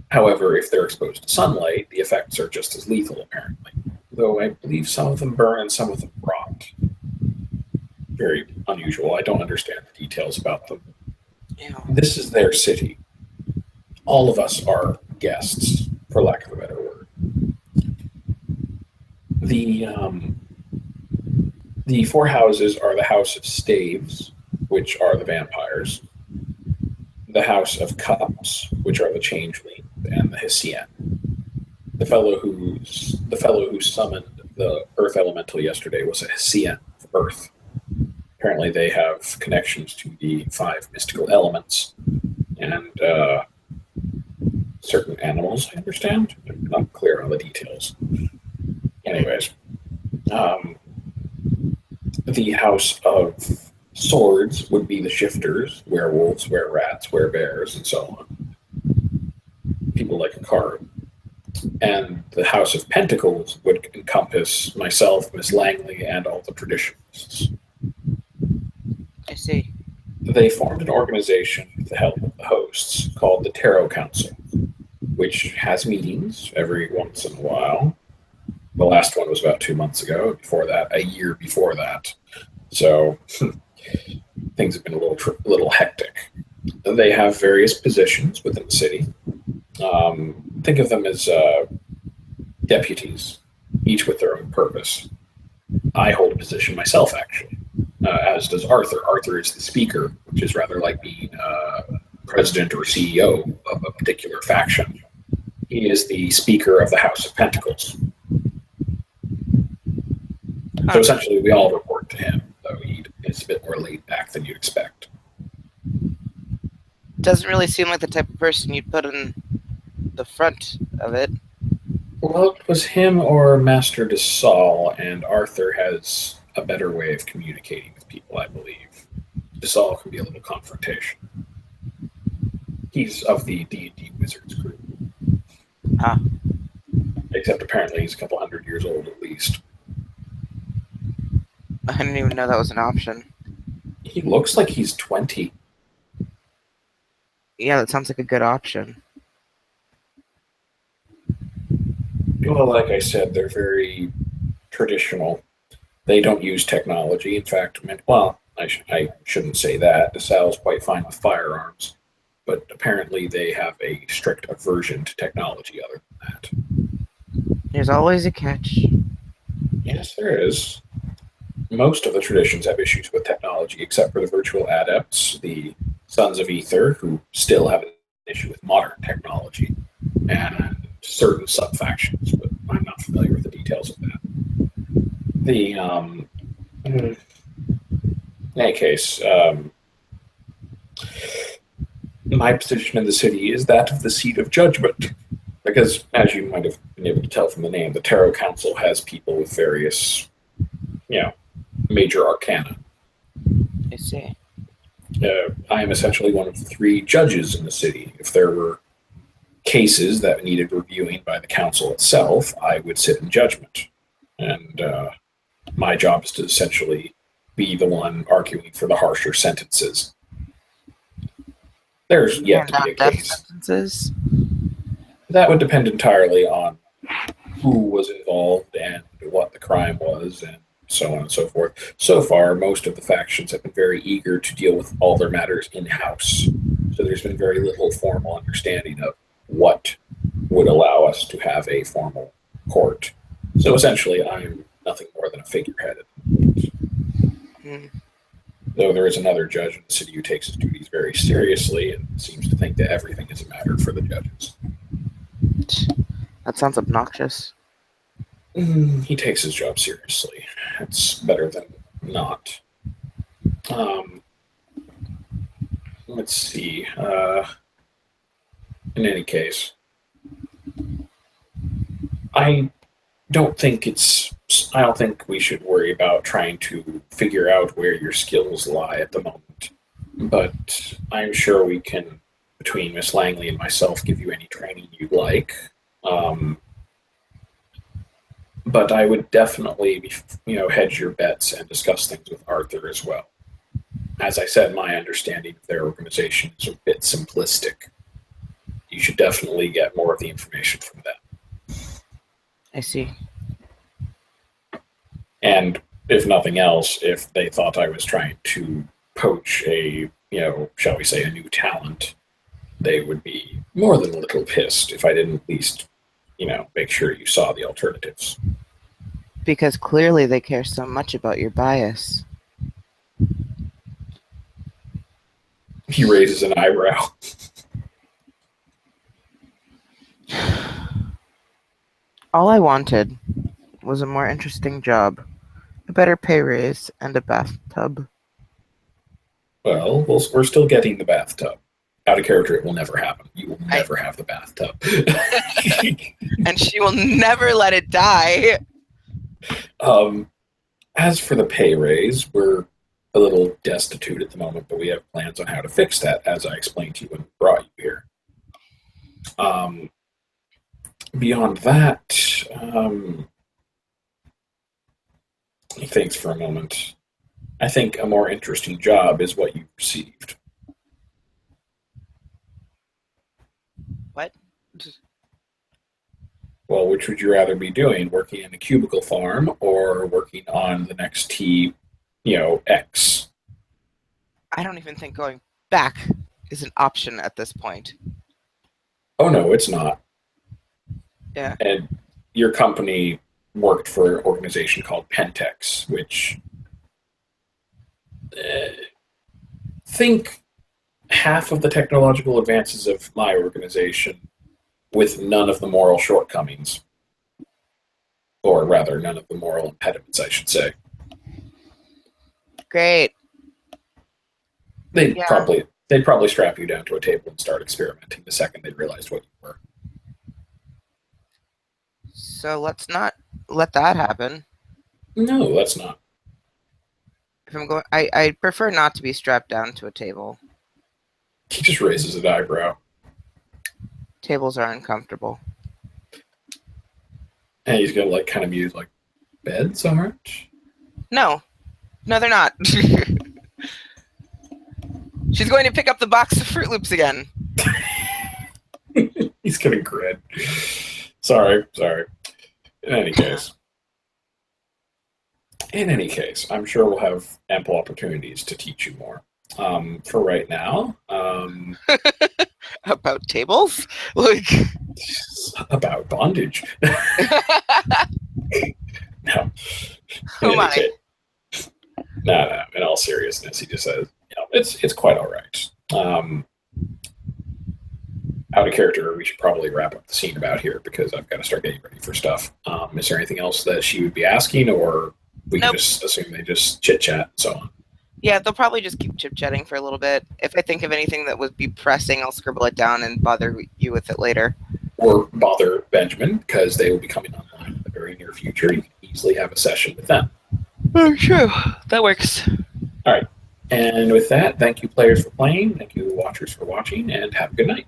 Speaker 1: However, if they're exposed to sunlight, the effects are just as lethal, apparently. Though I believe some of them burn and some of them rot. Very unusual. I don't understand the details about them.
Speaker 2: Yeah.
Speaker 1: This is their city. All of us are guests, for lack of a better word. The 4 houses are the House of Staves, which are the vampires, the House of Cups, which are the changelings, and the Hessian. the fellow who summoned the Earth Elemental yesterday was a Hessian of Earth. Apparently, they have connections to the five mystical elements and certain animals. I understand. I'm not clear on the details. Anyways, the House of Swords would be the shifters, werewolves, were-rats, were-bears, and so on. People like a card. And the House of Pentacles would encompass myself, Miss Langley, and all the traditionalists.
Speaker 2: I see.
Speaker 1: They formed an organization with the help of the hosts called the Tarot Council, which has meetings every once in a while. The last one was about 2 months ago. Before that, a year before that. So things have been a little hectic. They have various positions within the city. Think of them as deputies, each with their own purpose. I hold a position myself, actually, as does Arthur. Arthur is the speaker, which is rather like being president or CEO of a particular faction. He is the speaker of the House of Pentacles. So essentially, we all report to him, though it's a bit more laid back than you'd expect.
Speaker 2: Doesn't really seem like the type of person you'd put in the front of it.
Speaker 1: Well, it was him or Master de Saul, and Arthur has a better way of communicating with people, I believe. De Saul can be a little confrontation. He's of the D&D Wizards group. Except apparently he's a couple hundred years old at least.
Speaker 2: I didn't even know that was an option.
Speaker 1: He looks like he's 20.
Speaker 2: Yeah, that sounds like a good option.
Speaker 1: Well, like I said, they're very traditional. They don't use technology. In fact, I shouldn't say that. DeSalle's quite fine with firearms, but apparently they have a strict aversion to technology other than that.
Speaker 2: There's always a catch.
Speaker 1: Yes, there is. Most of the traditions have issues with technology, except for the virtual adepts, the Sons of Ether, who still have an issue with modern technology, and certain sub-factions, but I'm not familiar with the details of that. In any case, my position in the city is that of the seat of judgment, because, as you might have been able to tell from the name, the Tarot Council has people with various, major arcana.
Speaker 2: I see.
Speaker 1: I am essentially one of the 3 judges in the city. If there were cases that needed reviewing by the council itself, I would sit in judgment. And my job is to essentially be the one arguing for the harsher sentences. There's yet to be a case.
Speaker 2: Sentences?
Speaker 1: That would depend entirely on who was involved and what the crime was, and so on and so forth. So far, most of the factions have been very eager to deal with all their matters in-house. So there's been very little formal understanding of what would allow us to have a formal court. So essentially, I'm nothing more than a figurehead. Though there is another judge in the city who takes his duties very seriously and seems to think that everything is a matter for the judges.
Speaker 2: That sounds obnoxious.
Speaker 1: He takes his job seriously. It's better than not. Let's see. In any case, I don't think we should worry about trying to figure out where your skills lie at the moment. But I'm sure we can, between Miss Langley and myself, give you any training you'd like. But I would definitely, hedge your bets and discuss things with Arthur as well. As I said, my understanding of their organization is a bit simplistic. You should definitely get more of the information from them.
Speaker 2: I see.
Speaker 1: And if nothing else, if they thought I was trying to poach a, shall we say, a new talent, they would be more than a little pissed if I didn't at least, make sure you saw the alternatives.
Speaker 2: Because clearly they care so much about your bias.
Speaker 1: He raises an eyebrow.
Speaker 2: All I wanted was a more interesting job, a better pay raise, and a bathtub.
Speaker 1: Well, we're still getting the bathtub. Out of character, it will never happen. You will never have the bathtub.
Speaker 2: And she will never let it die.
Speaker 1: As for the pay raise, we're a little destitute at the moment, but we have plans on how to fix that, as I explained to you when we brought you here. Beyond that, he thinks for a moment. I think a more interesting job is what you received.
Speaker 2: What?
Speaker 1: Well, which would you rather be doing? Working in a cubicle farm or working on the next T, X?
Speaker 2: I don't even think going back is an option at this point.
Speaker 1: Oh, no, it's not.
Speaker 2: Yeah.
Speaker 1: And your company worked for an organization called Pentex, which think half of the technological advances of my organization with none of the moral shortcomings. Or rather, none of the moral impediments, I should say.
Speaker 2: Great.
Speaker 1: They'd probably strap you down to a table and start experimenting the second they realized what you were.
Speaker 2: So let's not let that happen.
Speaker 1: No, let's not.
Speaker 2: If I'm going, I prefer not to be strapped down to a table.
Speaker 1: He just raises an eyebrow.
Speaker 2: Tables are uncomfortable.
Speaker 1: And he's gonna kind of use beds so much?
Speaker 2: No, they're not. She's going to pick up the box of Fruit Loops again.
Speaker 1: He's gonna grin. Sorry. In any case, I'm sure we'll have ample opportunities to teach you more. For right now,
Speaker 2: about tables,
Speaker 1: about bondage. No.
Speaker 2: Oh my!
Speaker 1: No. In all seriousness, he just says, it's quite all right. Out of character, we should probably wrap up the scene about here because I've got to start getting ready for stuff. Is there anything else that she would be asking, or we can just assume they just chit chat and so on?
Speaker 2: Yeah, they'll probably just keep chit-chatting for a little bit. If I think of anything that would be pressing, I'll scribble it down and bother you with it later.
Speaker 1: Or bother Benjamin, because they will be coming online in the very near future. You can easily have a session with them.
Speaker 2: Oh, true. That works.
Speaker 1: All right. And with that, thank you, players, for playing. Thank you, watchers, for watching, and have a good night.